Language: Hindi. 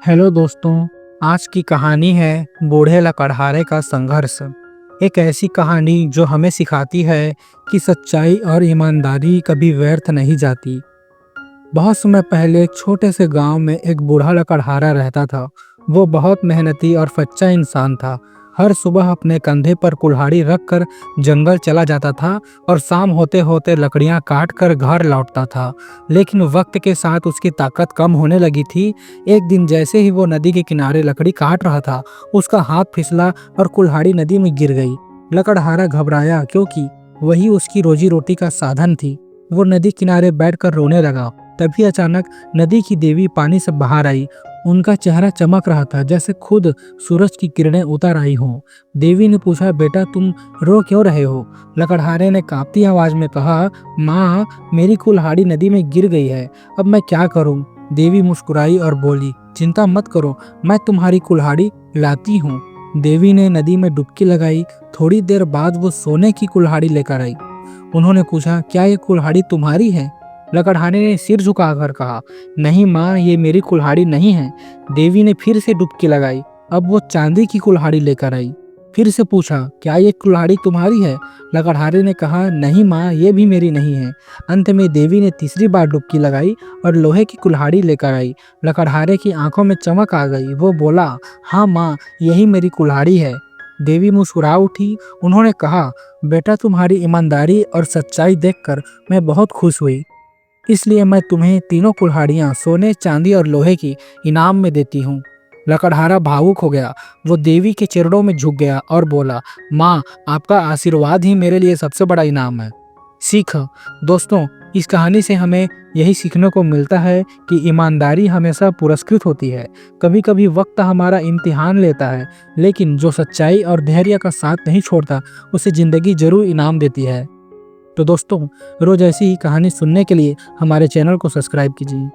हेलो दोस्तों। आज की कहानी है बूढ़े लकड़हारे का संघर्ष। एक ऐसी कहानी जो हमें सिखाती है कि सच्चाई और ईमानदारी कभी व्यर्थ नहीं जाती। बहुत समय पहले एक छोटे से गांव में एक बूढ़ा लकड़हारा रहता था। वो बहुत मेहनती और सच्चा इंसान था। हर सुबह अपने कंधे पर कुल्हाड़ी रखकर जंगल चला जाता था और शाम होते होते लकड़ियां काट कर घर लौटता था। लेकिन वक्त के साथ उसकी ताकत कम होने लगी थी। एक दिन जैसे ही वो नदी के किनारे लकड़ी काट रहा था, उसका हाथ फिसला और कुल्हाड़ी नदी में गिर गई। लकड़हारा घबराया क्योंकि वही उसकी रोजी रोटी का साधन थी। वो नदी किनारे बैठकर रोने लगा। तभी अचानक नदी की देवी पानी से बाहर आई। उनका चेहरा चमक रहा था जैसे खुद सूरज की किरणें उतर आई हों। देवी ने पूछा, बेटा तुम रो क्यों रहे हो? लकड़हारे ने कांपती आवाज में कहा, माँ मेरी कुल्हाड़ी नदी में गिर गई है, अब मैं क्या करूँ? देवी मुस्कुराई और बोली, चिंता मत करो, मैं तुम्हारी कुल्हाड़ी लाती हूँ। देवी ने नदी में डुबकी लगाई। थोड़ी देर बाद वो सोने की कुल्हाड़ी लेकर आई। उन्होंने पूछा, क्या ये कुल्हाड़ी तुम्हारी है? लकड़हारे ने सिर झुकाकर कहा, नहीं माँ, ये मेरी कुल्हाड़ी नहीं है। देवी ने फिर से डुबकी लगाई। अब वो चांदी की कुल्हाड़ी लेकर आई। फिर से पूछा, क्या ये कुल्हाड़ी तुम्हारी है? लकड़हारे ने कहा, नहीं माँ, ये भी मेरी नहीं है। अंत में देवी ने तीसरी बार डुबकी लगाई और लोहे की कुल्हाड़ी लेकर आई। लकड़हारे की आंखों में चमक आ गई। वो बोला, हाँ माँ, यही मेरी कुल्हाड़ी है। देवी मुस्कुरा उठी। उन्होंने कहा, बेटा तुम्हारी ईमानदारी और सच्चाई देखकर मैं बहुत खुश हुई, इसलिए मैं तुम्हें तीनों कुल्हाड़ियाँ सोने, चांदी और लोहे की इनाम में देती हूँ। लकड़हारा भावुक हो गया। वो देवी के चरणों में झुक गया और बोला, माँ आपका आशीर्वाद ही मेरे लिए सबसे बड़ा इनाम है। सीख। दोस्तों, इस कहानी से हमें यही सीखने को मिलता है कि ईमानदारी हमेशा पुरस्कृत होती है। कभी कभी वक्त हमारा इम्तिहान लेता है, लेकिन जो सच्चाई और धैर्य का साथ नहीं छोड़ता, उसे जिंदगी जरूर इनाम देती है। तो दोस्तों, रोज ऐसी ही कहानी सुनने के लिए हमारे चैनल को सब्सक्राइब कीजिए।